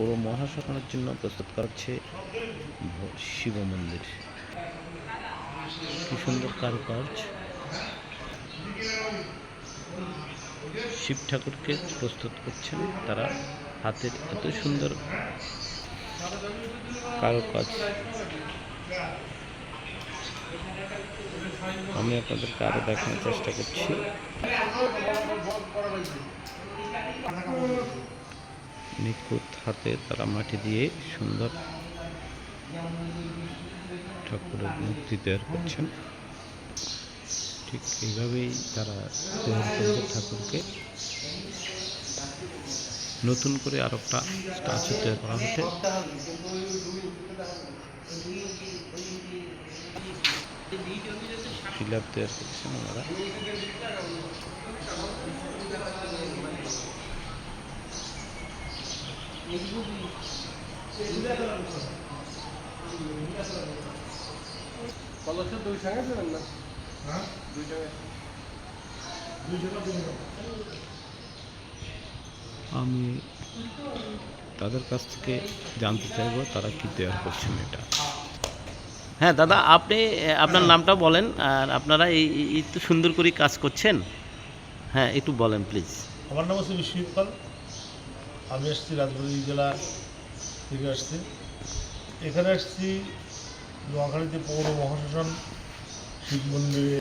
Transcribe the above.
পৌর মহাশ্মশানের জন্য প্রস্তুত করা হচ্ছে শিব মন্দির। কি সুন্দর কারুকার্য, শিব ঠাকুরকে প্রস্তুত করছেন তারা হাতের এত সুন্দর কারুকাজ। আমি আপনাদেরকে আরো দেখানোর চেষ্টা করছি। নিখুঁত হাতে তারা মাটি দিয়ে সুন্দর ঠাকুরের মূর্তি তৈরি করছেন। ঠিক এইভাবেই তারা তৈরি করবে ঠাকুরকে। নতুন করে আর একটা স্ট্যাচু তৈরি করা হচ্ছে। পিলার তৈরি করছেন ওনারা। আমি তাদের কাছ থেকে জানতে চাইবো তারা কি তৈরি করছেন এটা। হ্যাঁ দাদা, আপনি আপনার নামটা বলেন, আর আপনারা এই তো সুন্দর করে কাজ করছেন। হ্যাঁ একটু বলেন প্লিজ। আমার নাম হচ্ছে বিশ্বজিৎ পাল। আমি আসছি রাজবাড়ী জেলা থেকে আসছি। এখানে আসছি নোয়াখালীতে পৌর মহাশ্মশান শিব মন্দিরে